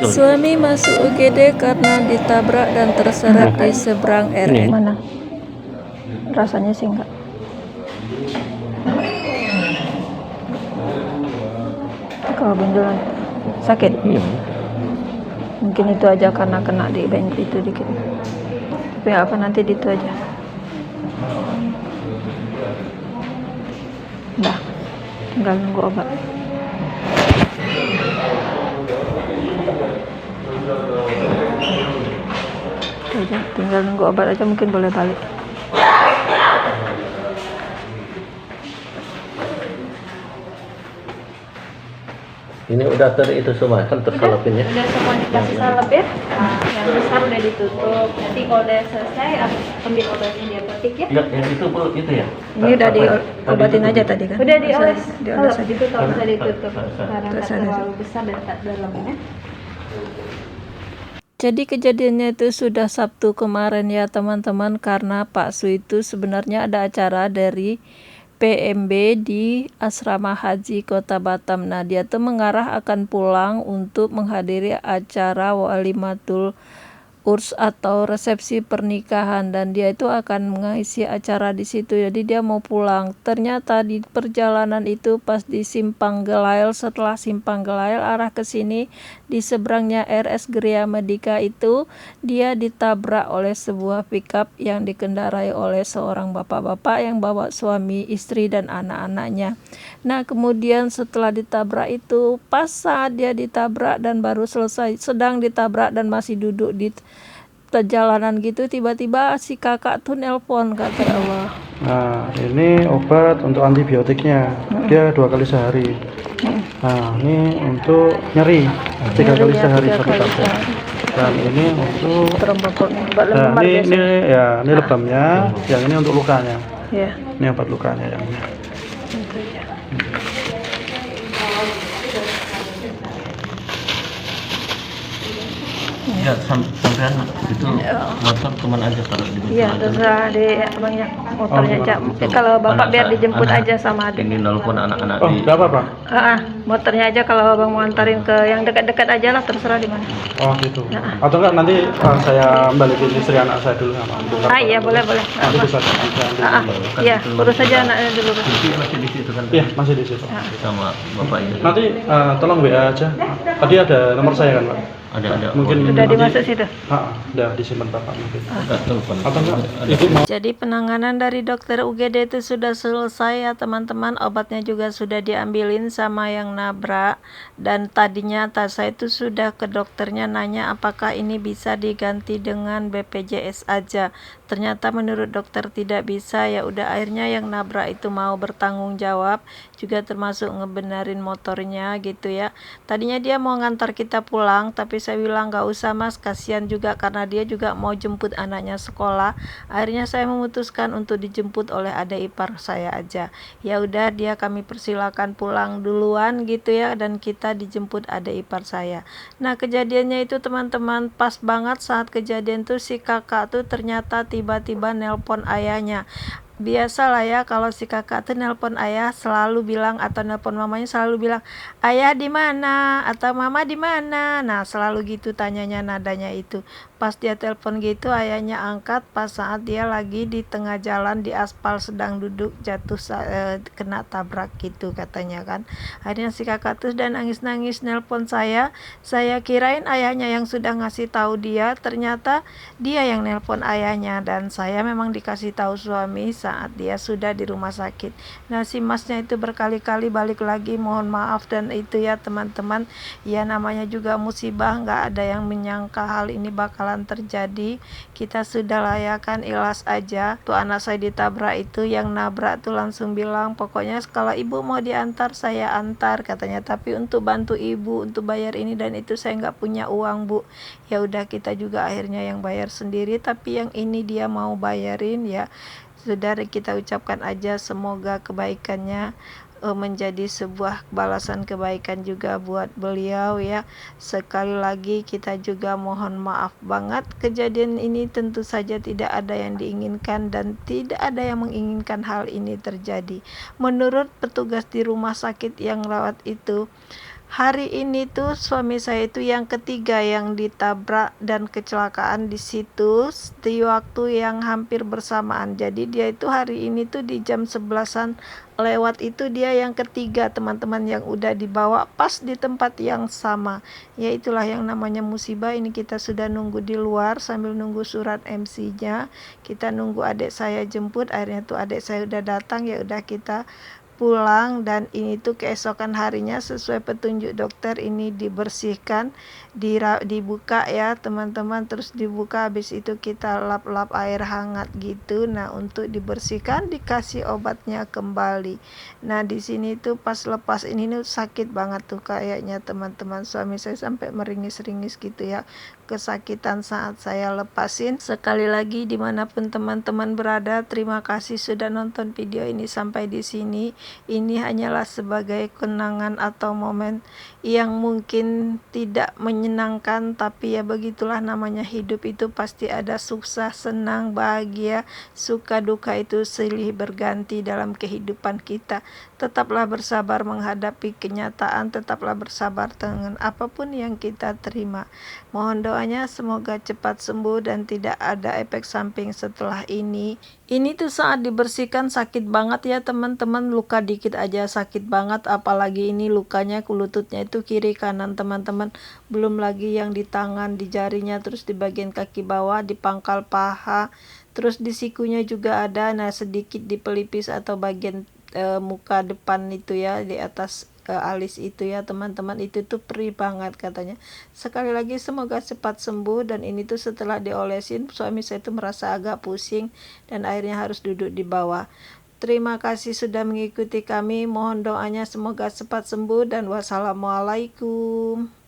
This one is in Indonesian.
Suami masuk UGD karena ditabrak dan terseret di seberang RN. Mana? Rasanya sih enggak. Kalau benjolan sakit? Iya. Mungkin itu aja karena kena di bench itu dikit. Tapi apa nanti di itu aja. Udah, tinggal nunggu obat. Itu aja, tinggal nunggu obat aja mungkin boleh balik. Ini udah itu semua kan tersalapin ya. Udah semua dikasih salep ya. Nah, yang besar udah ditutup. Nanti kalau udah selesai, ambil obatnya dia petik ya. Ya, yang itu Bu, itu ya. Ini udah diobatin aja tadi kan? Udah dioles. Dioles Salep aja. itu kalau bisa ditutup karena Terus nggak ada. terlalu besar dan tak dalam ya. Jadi kejadiannya itu sudah Sabtu kemarin ya teman-teman, karena Pak Su itu sebenarnya ada acara dari PMB di Asrama Haji Kota Batam. Nah, dia tuh mengarah akan pulang untuk menghadiri acara Walimatul Urs atau resepsi pernikahan, dan dia itu akan mengisi acara di situ. Jadi dia mau pulang. Ternyata di perjalanan itu pas di Simpang Gelail, setelah Simpang Gelail arah ke sini di seberangnya RS Gria Medika itu dia ditabrak oleh sebuah pickup yang dikendarai oleh seorang bapak-bapak yang bawa suami, istri dan anak-anaknya. Nah, kemudian setelah ditabrak itu, pas saat dia ditabrak dan baru selesai, sedang ditabrak dan masih duduk di perjalanan gitu, tiba-tiba si kakak tuh nelpon, kata Allah. Nah, ini obat untuk antibiotiknya. Dia 2 kali sehari. Nah, ini untuk nyeri 3 kali sehari 1 tablet. Dan ini untuk nah, ini lebamnya, yang ini untuk lukanya. Ya. Ini obat lukanya yang ini. Ya, sampean itu motor kemana aja kalau di Iya, terserah di abangnya motornya aja. Kalau bapak biar dijemput aja sama adik. Ini nelpon anak-anak Oh, di. enggak apa-apa. Motornya aja kalau abang mau antarin ke yang dekat-dekat aja lah, terserah di mana. Oh, gitu. Atau enggak nanti saya balikin istri anak saya dulu sama untuk Iya, boleh. nanti bisa Iya, urus aja anaknya dulu. Cici masih di situ kan? Iya, masih di situ. Sama bapak itu. Nanti tolong WA aja. Tadi ada nomor saya kan, Pak? Ada. Mungkin Udah nanti- dimasuk situ. udah disimpan Bapak mungkin. Ada telepon. Atau enggak? Ibu mau Jadi penanganan dari dokter UGD itu sudah selesai ya teman-teman. Obatnya juga sudah diambilin sama yang nabrak. Dan tadinya saya itu sudah ke dokternya nanya apakah ini bisa diganti dengan BPJS aja. Ternyata menurut dokter tidak bisa. Ya udah, akhirnya yang nabrak itu mau bertanggung jawab, juga termasuk ngebenerin motornya gitu ya. Tadinya dia mau ngantar kita pulang, tapi saya bilang nggak usah mas, kasihan juga karena dia juga mau jemput anaknya sekolah. Akhirnya saya memutuskan untuk dijemput oleh adik ipar saya aja. Ya udah, dia kami persilakan pulang duluan gitu ya, dan kita dijemput adik ipar saya. Nah, kejadiannya itu teman-teman pas banget saat kejadian tuh si kakak tuh ternyata tiba-tiba nelpon ayahnya. Biasalah ya, kalau si kakak tuh nelpon ayah selalu bilang, atau nelpon mamanya selalu bilang, ayah di mana atau mama di mana. Nah, selalu gitu tanyanya, nadanya itu. Pas dia telepon gitu, ayahnya angkat pas saat dia lagi di tengah jalan di aspal sedang duduk jatuh kena tabrak gitu katanya kan. Akhirnya si kakak tuh dan nangis-nangis nelpon saya. Saya kirain ayahnya yang sudah ngasih tahu dia, ternyata dia yang nelpon ayahnya, dan saya memang dikasih tahu suami saat dia sudah di rumah sakit. Nah, si masnya itu berkali-kali balik lagi mohon maaf, dan itu ya teman-teman, ya namanya juga musibah, nggak ada yang menyangka hal ini bakalan terjadi. Kita sudah layakan ikhlas aja. Tuh anak saya ditabrak itu, yang nabrak tuh langsung bilang, pokoknya kalau ibu mau diantar saya antar katanya, tapi untuk bantu ibu untuk bayar ini dan itu saya nggak punya uang bu. Ya udah, kita juga akhirnya yang bayar sendiri, tapi yang ini dia mau bayarin ya. Saudara, kita ucapkan aja semoga kebaikannya menjadi sebuah balasan kebaikan juga buat beliau ya. Sekali lagi kita juga mohon maaf banget, kejadian ini tentu saja tidak ada yang diinginkan dan tidak ada yang menginginkan hal ini terjadi. Menurut petugas di rumah sakit yang rawat itu, Hari ini tuh suami saya itu yang ketiga yang ditabrak dan kecelakaan di situ di waktu yang hampir bersamaan. Jadi dia itu hari ini tuh di jam 11-an lewat itu dia yang ketiga teman-teman yang udah dibawa pas di tempat yang sama. Ya itulah yang namanya musibah. Ini kita sudah nunggu di luar sambil nunggu surat MC-nya. Kita nunggu adik saya jemput, akhirnya tuh adik saya udah datang, ya udah kita pulang. Dan ini tuh keesokan harinya sesuai petunjuk dokter ini dibersihkan, dibuka ya teman-teman, terus dibuka, habis itu kita lap-lap air hangat gitu. Nah untuk dibersihkan dikasih obatnya kembali. Nah di sini tuh pas lepas ini nih sakit banget tuh kayaknya teman-teman, suami saya sampai meringis-ringis gitu ya, kesakitan saat saya lepasin. Sekali lagi dimanapun teman-teman berada, terima kasih sudah nonton video ini sampai di sini. Ini hanyalah sebagai kenangan atau momen yang mungkin tidak menyenangkan, tapi ya begitulah namanya hidup, itu pasti ada susah, senang, bahagia, suka duka itu silih berganti dalam kehidupan kita. Tetaplah bersabar menghadapi kenyataan, tetaplah bersabar dengan apapun yang kita terima. Mohon doanya semoga cepat sembuh dan tidak ada efek samping setelah ini. Ini tuh saat dibersihkan sakit banget ya teman-teman, luka dikit aja sakit banget, apalagi ini lukanya lututnya itu kiri kanan teman-teman, belum lagi yang di tangan, di jarinya, terus di bagian kaki bawah, di pangkal paha, terus di sikunya juga ada, nah sedikit di pelipis atau bagian muka depan itu ya, di atas alis itu ya teman-teman, itu tuh perih banget katanya. Sekali lagi semoga cepat sembuh. Dan ini tuh setelah diolesin suami saya tuh merasa agak pusing dan akhirnya harus duduk di bawah. Terima kasih sudah mengikuti kami, mohon doanya semoga cepat sembuh dan wassalamualaikum.